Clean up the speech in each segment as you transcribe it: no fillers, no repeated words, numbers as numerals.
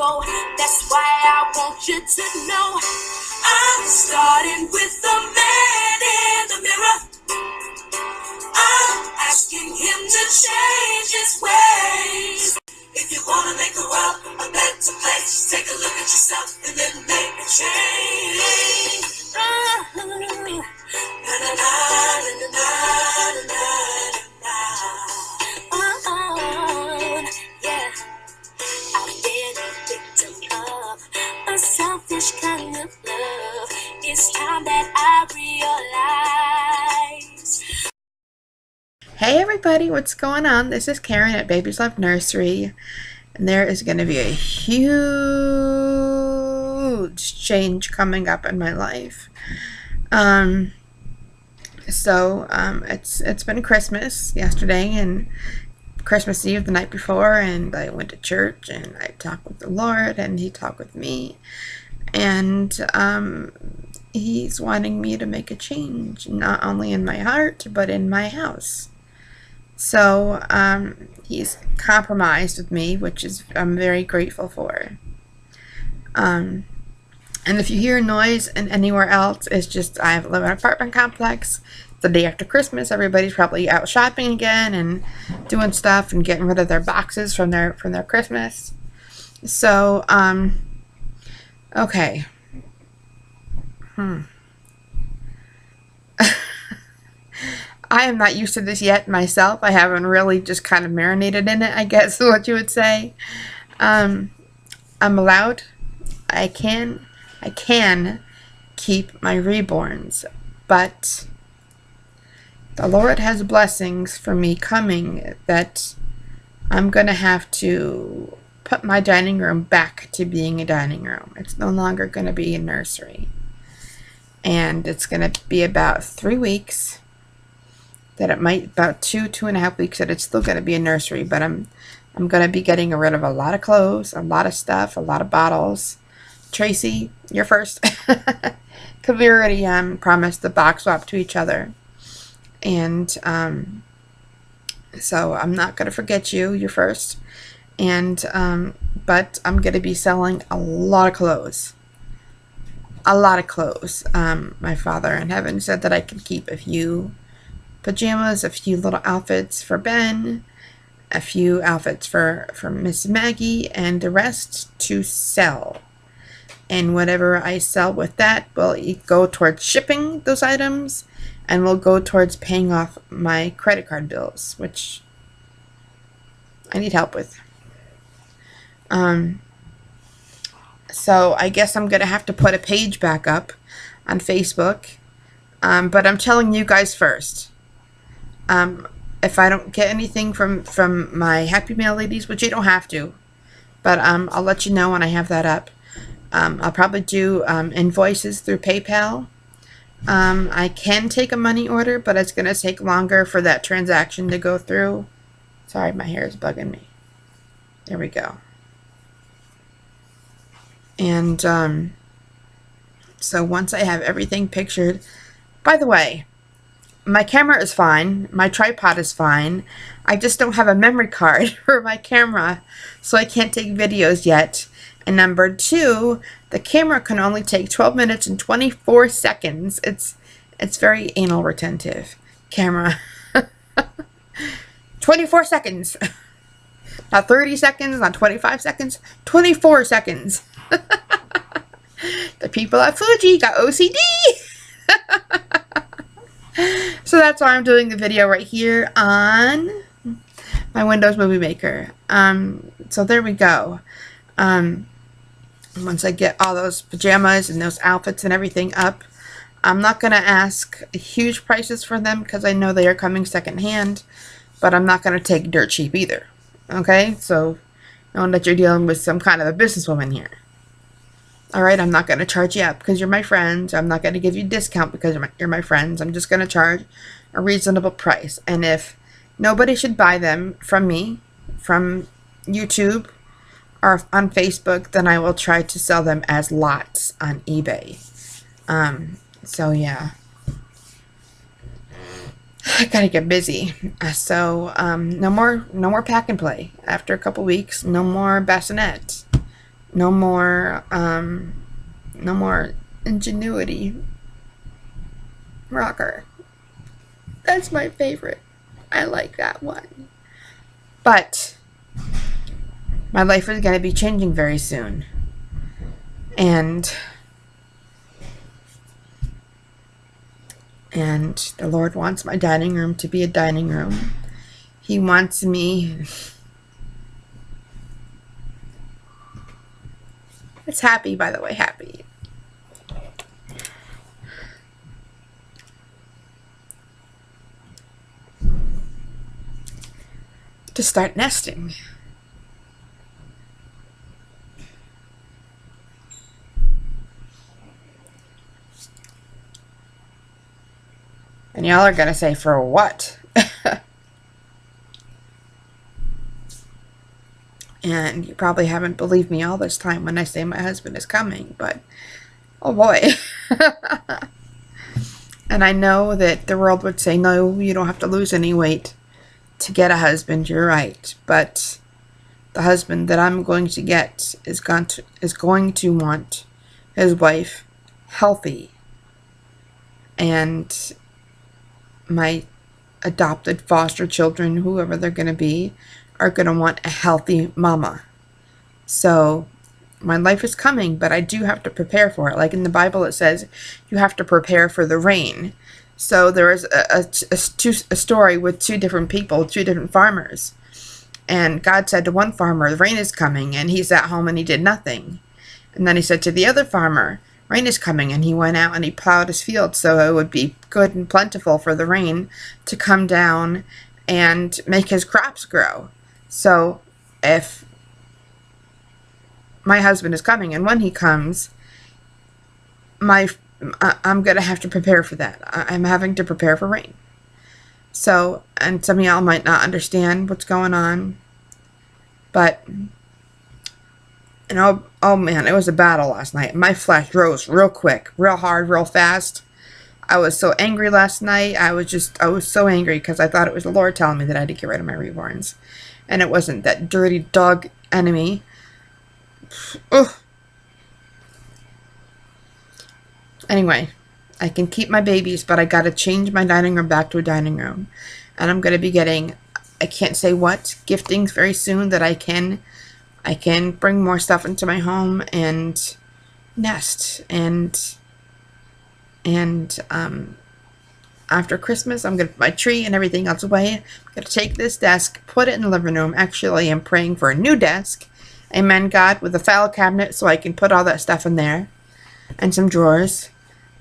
That's why I want you to know I'm starting with the man in the mirror. I'm asking him to change his ways. If you want to make the world a better place, take a look at yourself and then make a change. Na, na, na, na, na, na, na, na. Yeah. I've been a victim of a selfish kind of love. It's time that I realize. Hey everybody, what's going on? This is Karen at Babies Love Nursery, and there is going to be a huge change coming up in my life. It's been Christmas yesterday and Christmas Eve the night before, and I went to church and I talked with the Lord and He talked with me, and He's wanting me to make a change, not only in my heart but in my house. So He's compromised with me, which I'm very grateful for. And if you hear noise and anywhere else, it's just I live in an apartment complex. The day after Christmas, everybody's probably out shopping again and doing stuff and getting rid of their boxes from their Christmas. So okay. I am not used to this yet myself. I haven't really just kind of marinated in it, I guess is what you would say. I'm allowed. I can keep my reborns, but the Lord has blessings for me coming that I'm going to have to put my dining room back to being a dining room. It's no longer going to be a nursery. And it's going to be about 3 weeks. About 2.5 weeks that it's still going to be a nursery, but I'm going to be getting rid of a lot of clothes, a lot of stuff, a lot of bottles. Tracy, you're first. Because we already promised the box swap to each other. And so I'm not going to forget you. You're first. And but I'm going to be selling a lot of clothes. A lot of clothes. My Father in heaven said that I can keep a few pajamas, a few little outfits for Ben, a few outfits for Miss Maggie, and the rest to sell. And whatever I sell with that will go towards shipping those items, and will go towards paying off my credit card bills, which I need help with. So I guess I'm going to have to put a page back up on Facebook. But I'm telling you guys first. If I don't get anything from my Happy Mail ladies, which you don't have to, but I'll let you know when I have that up. I'll probably do invoices through PayPal. I can take a money order, but it's going to take longer for that transaction to go through. Sorry, my hair is bugging me. There we go. And so once I have everything pictured, by the way, my camera is fine. My tripod is fine. I just don't have a memory card for my camera, so I can't take videos yet. And number 2, the camera can only take 12 minutes and 24 seconds. It's very anal retentive. Camera. 24 seconds. Not 30 seconds, not 25 seconds. 24 seconds. The people at Fuji got OCD. So that's why I'm doing the video right here on my Windows Movie Maker. So there we go. Once I get all those pajamas and those outfits and everything up, I'm not going to ask huge prices for them because I know they are coming secondhand, but I'm not going to take dirt cheap either. Okay? So knowing that you're dealing with some kind of a businesswoman here. Alright, I'm not going to charge you up because you're my friends. I'm not going to give you a discount because you're my friends. I'm just going to charge a reasonable price. And if nobody should buy them from me, from YouTube, or on Facebook, then I will try to sell them as lots on eBay. So yeah. I gotta get busy. No more pack and play. After a couple weeks, no more bassinet. No more, no more ingenuity rocker. That's my favorite. I like that one. But my life is going to be changing very soon. And the Lord wants my dining room to be a dining room. He wants me... It's happy, by the way, happy. To start nesting. And y'all are going to say, for what? And you probably haven't believed me all this time when I say my husband is coming, but oh boy. And I know that the world would say, no, you don't have to lose any weight to get a husband. You're right. But the husband that I'm going to get is going to want his wife healthy. And my adopted foster children, whoever they're going to be, are going to want a healthy mama. So my life is coming, but I do have to prepare for it. Like in the Bible, it says you have to prepare for the rain. So there is a story with two different people, two different farmers. And God said to one farmer, the rain is coming, and he's at home and he did nothing. And then he said to the other farmer, rain is coming, and he went out and he plowed his field so it would be good and plentiful for the rain to come down and make his crops grow. So if my husband is coming, and when he comes, I'm going to have to prepare for that. I'm having to prepare for rain. So, and some of y'all might not understand what's going on, but, and oh man, it was a battle last night. My flesh rose real quick, real hard, real fast. I was so angry last night. I was so angry because I thought it was the Lord telling me that I had to get rid of my reborns. And it wasn't that dirty dog enemy. Ugh. Anyway, I can keep my babies, but I got to change my dining room back to a dining room. And I'm going to be getting, I can't say what, giftings very soon that I can bring more stuff into my home and nest. And after Christmas, I'm going to put my tree and everything else away. I'm going to take this desk, put it in the living room. Actually, I'm praying for a new desk. Amen, God, with a file cabinet so I can put all that stuff in there. And some drawers.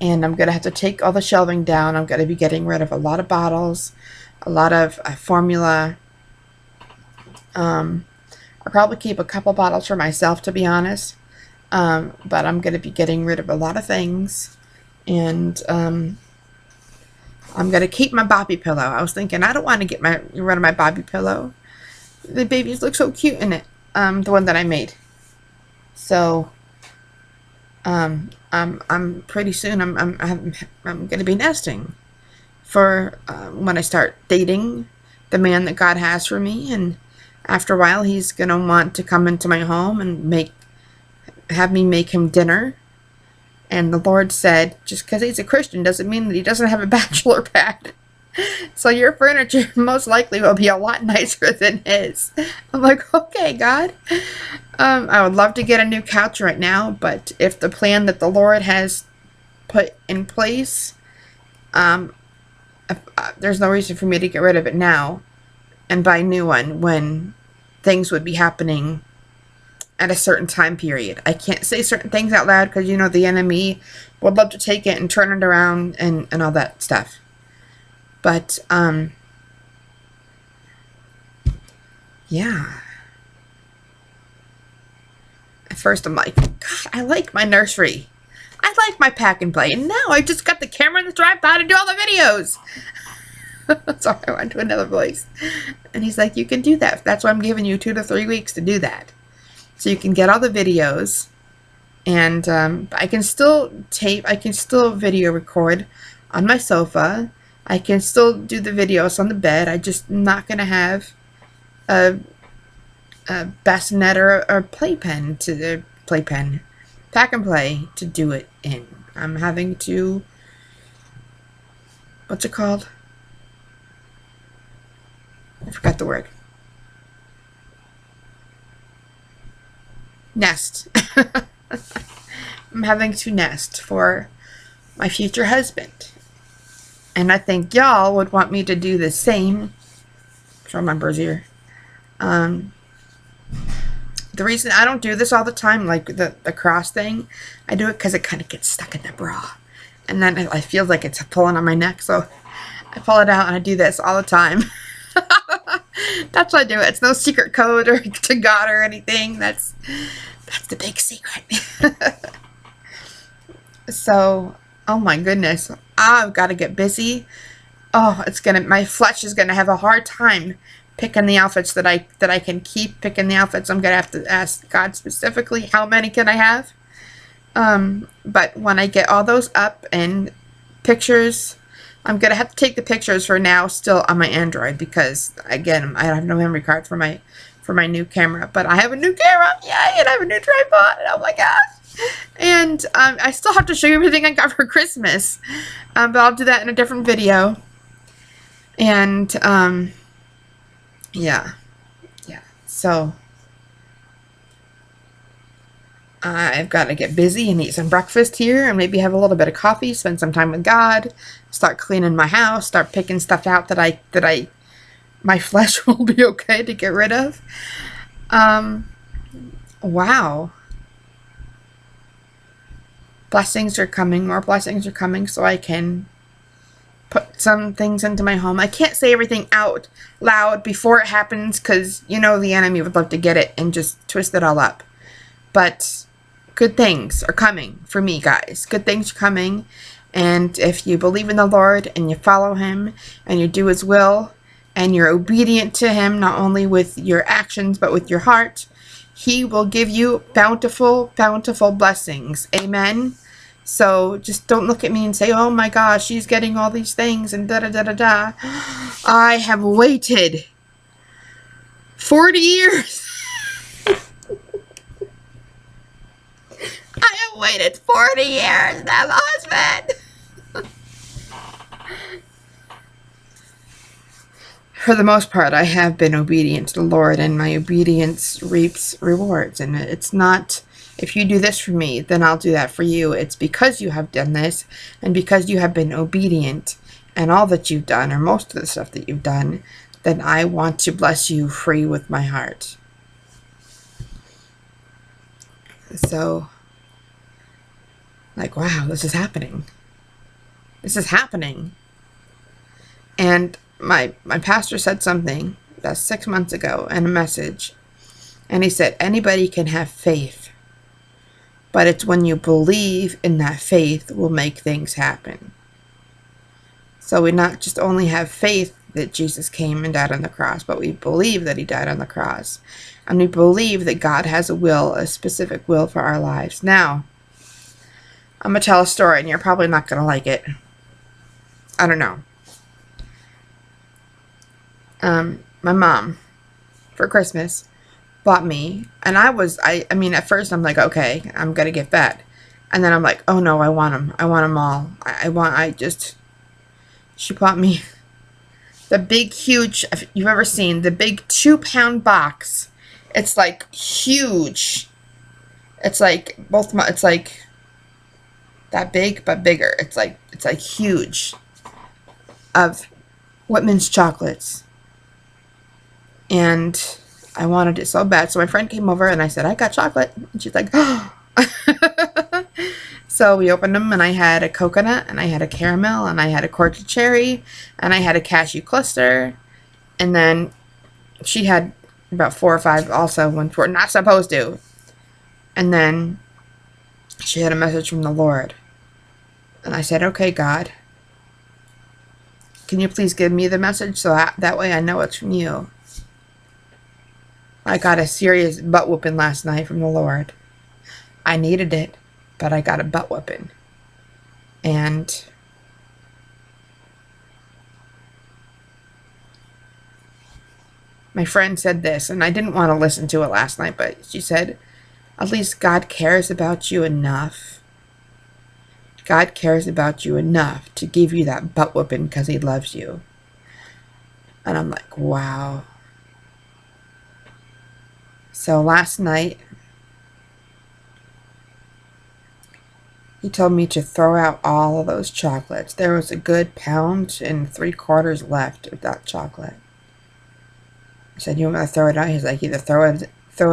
And I'm going to have to take all the shelving down. I'm going to be getting rid of a lot of bottles. A lot of formula. I'll probably keep a couple bottles for myself, to be honest. But I'm going to be getting rid of a lot of things. And I'm going to keep my Bobby pillow. I was thinking, I don't want to get rid of my Bobby pillow. The babies look so cute in it. The one that I made. So, I'm pretty soon, I'm going to be nesting for, when I start dating the man that God has for me. And after a while, he's going to want to come into my home and have me make him dinner. And the Lord said, just because he's a Christian doesn't mean that he doesn't have a bachelor pad. So your furniture most likely will be a lot nicer than his. I'm like, okay, God. I would love to get a new couch right now, but if the plan that the Lord has put in place, there's no reason for me to get rid of it now and buy a new one when things would be happening at a certain time period. I can't say certain things out loud because, you know, the enemy would love to take it and turn it around and all that stuff. But, yeah. At first I'm like, God, I like my nursery. I like my pack and play. And now I just got the camera and the tripod to do all the videos. Sorry, I went to another voice. And he's like, you can do that. That's why I'm giving you 2 to 3 weeks to do that. So you can get all the videos. And I can still tape, I can still video record on my sofa. I can still do the videos on the bed. I just not going to have a bassinet or a playpen to playpen, pack and play to do it in. I'm having to, what's it called? I forgot the word. Nest. I'm having to nest for my future husband. And I think y'all would want me to do the same. Show my birds here. The reason I don't do this all the time, like the cross thing, I do it because it kind of gets stuck in the bra. And then I feel like it's pulling on my neck, so I pull it out and I do this all the time. That's why I do it. It's no secret code or to God or anything. That's the big secret. So, oh my goodness, I've got to get busy. Oh, my flesh is gonna have a hard time picking the outfits that I can keep. Picking the outfits, I'm gonna have to ask God specifically how many can I have. But when I get all those up and pictures, I'm gonna have to take the pictures for now still on my Android because again I have no memory card for my new camera. But I have a new camera, yay! And I have a new tripod. Oh my gosh! And I still have to show you everything I got for Christmas, but I'll do that in a different video. And yeah. So I've got to get busy and eat some breakfast here and maybe have a little bit of coffee, spend some time with God, start cleaning my house, start picking stuff out that my flesh will be okay to get rid of. Wow. Blessings are coming, more blessings are coming, so I can put some things into my home. I can't say everything out loud before it happens because, you know, the enemy would love to get it and just twist it all up. But good things are coming for me, guys. Good things are coming. And if you believe in the Lord and you follow Him and you do His will and you're obedient to Him, not only with your actions but with your heart, He will give you bountiful, bountiful blessings. Amen. So just don't look at me and say, oh my gosh, she's getting all these things and da-da-da-da-da. I have waited 40 years. I have waited 40 years to have a husband. For the most part, I have been obedient to the Lord, and my obedience reaps rewards. And it's not, if you do this for me, then I'll do that for you. It's because you have done this, and because you have been obedient, and all that you've done, or most of the stuff that you've done, then I want to bless you free with my heart. So, like, wow, this is happening. This is happening. And my pastor said something that's 6 months ago in a message. And he said, anybody can have faith. But it's when you believe in that faith will make things happen. So we not just only have faith that Jesus came and died on the cross, but we believe that He died on the cross. And we believe that God has a will, a specific will for our lives. Now, I'm going to tell a story, and you're probably not going to like it. I don't know. My mom, for Christmas, bought me, and I mean, at first I'm like, okay, I'm going to get fat. And then I'm like, oh no, I want them. I want them all. She bought me the big, huge, if you've ever seen, the big 2-pound box. It's like huge. It's like it's like that big, but bigger. It's like huge of Whitman's chocolates. And I wanted it so bad. So my friend came over and I said, I got chocolate. And she's like, oh. So we opened them, and I had a coconut, and I had a caramel, and I had a cordial cherry, and I had a cashew cluster. And then she had about 4 or 5 also when we're not supposed to. And then she had a message from the Lord. And I said, okay, God, can you please give me the message so that way I know it's from you? I got a serious butt whooping last night from the Lord. I needed it, but I got a butt whooping. And my friend said this, and I didn't want to listen to it last night, but she said, At least God cares about you enough. God cares about you enough to give you that butt whooping because he loves you. And I'm like, wow. So last night, he told me to throw out all of those chocolates. There was a good 1.75 pounds left of that chocolate. I said, you want me to throw it out? He's like, either throw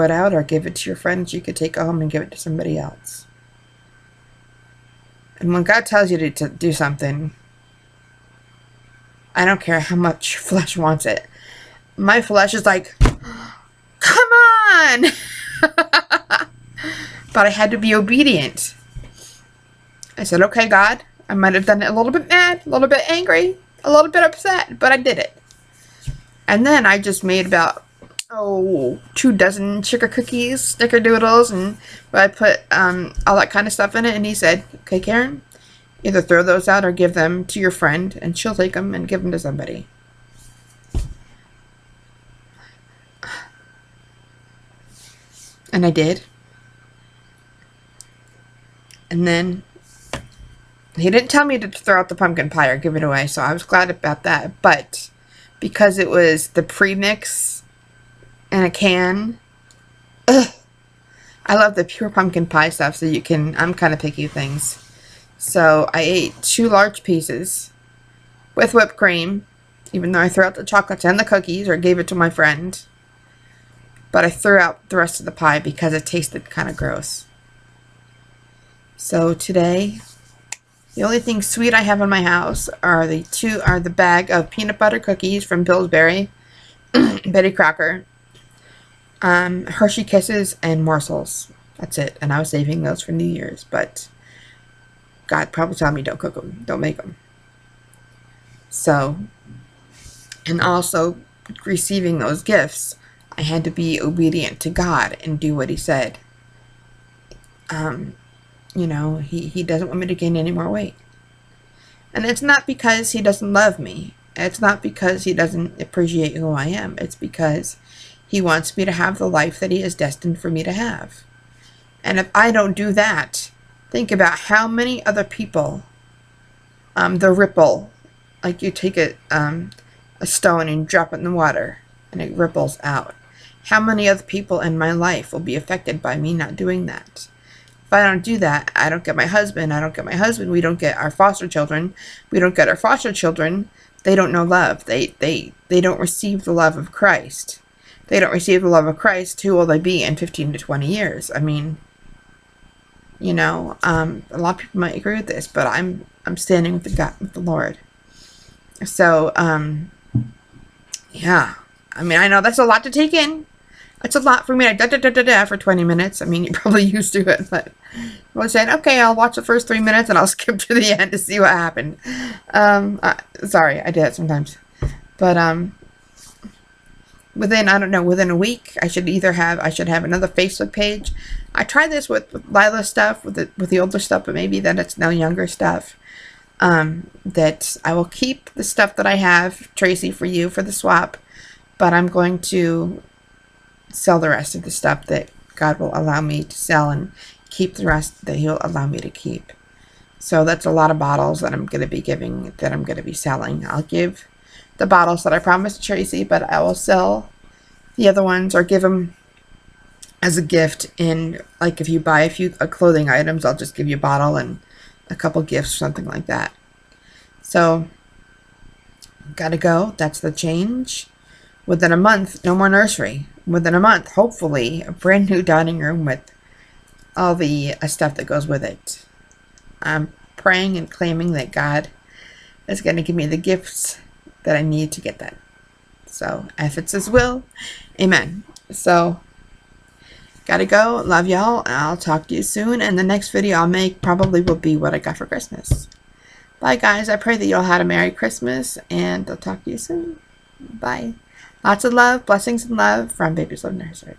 it out or give it to your friends. You could take it home and give it to somebody else. And when God tells you to do something, I don't care how much your flesh wants it. My flesh is like, come on! But I had to be obedient. I said, okay, God, I might have done it a little bit mad, a little bit angry, a little bit upset, but I did it. And then I just made about, 2 dozen sugar cookies, snickerdoodles, and I put all that kind of stuff in it. And he said, okay, Karen, either throw those out or give them to your friend, and she'll take them and give them to somebody. And I did. And then he didn't tell me to throw out the pumpkin pie or give it away, so I was glad about that. But because it was the premix in a can, I love the pure pumpkin pie stuff, so I'm kind of picky things. So I ate 2 large pieces with whipped cream, even though I threw out the chocolates and the cookies or gave it to my friend. But I threw out the rest of the pie because it tasted kind of gross. So today, the only thing sweet I have in my house are the bag of peanut butter cookies from Pillsbury, Betty Crocker, Hershey Kisses, and morsels. That's it. And I was saving those for New Year's, but God probably told me don't cook them, don't make them. So, and also receiving those gifts, I had to be obedient to God and do what he said. You know, he doesn't want me to gain any more weight. And it's not because he doesn't love me. It's not because he doesn't appreciate who I am. It's because he wants me to have the life that he is destined for me to have. And if I don't do that, think about how many other people, the ripple, like you take a stone and drop it in the water and it ripples out. How many other people in my life will be affected by me not doing that? If I don't do that, I don't get my husband, we don't get our foster children, we don't get our foster children, they don't know love, they don't receive the love of Christ. They don't receive the love of Christ, who will they be in 15 to 20 years? I mean, you know, a lot of people might agree with this, but I'm standing with the Lord. So, yeah, I mean, I know that's a lot to take in. It's a lot for me to for 20 minutes. I mean, you're probably used to it, but I was saying, okay, I'll watch the first 3 minutes and I'll skip to the end to see what happened. Sorry, I do that sometimes. But, within a week, I should have another Facebook page. I tried this with Lila's stuff, with the older stuff, but maybe then it's now younger stuff. That I will keep the stuff that I have, Tracy, for you, for the swap, but I'm going to sell the rest of the stuff that God will allow me to sell and keep the rest that he'll allow me to keep. So that's a lot of bottles that I'm going to be giving, that I'm going to be selling. I'll give the bottles that I promised Tracy, but I will sell the other ones or give them as a gift. And like if you buy a few clothing items, I'll just give you a bottle and a couple gifts, something like that. So, gotta go. That's the change. Within a month, no more nursery. Within a month, hopefully, a brand new dining room with all the stuff that goes with it. I'm praying and claiming that God is going to give me the gifts that I need to get that. So, if it's his will, amen. So, gotta go. Love y'all. I'll talk to you soon. And the next video I'll make probably will be what I got for Christmas. Bye, guys. I pray that you'll have a Merry Christmas. And I'll talk to you soon. Bye. Lots of love, blessings and love from Baby's Love Nursery.